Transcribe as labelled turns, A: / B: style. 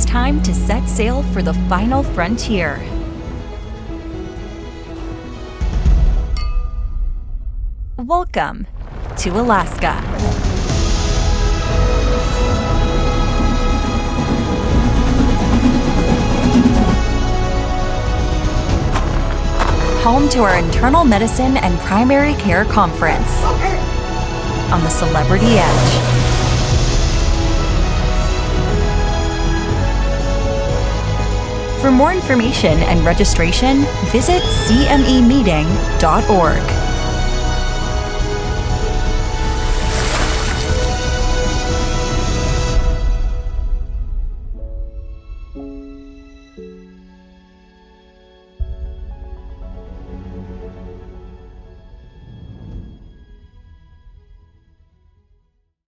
A: it's time to set sail for the final frontier. Welcome to Alaska. Home to our Internal Medicine and Primary Care Conference on the Celebrity Edge. For more information and registration, visit cmemeeting.org.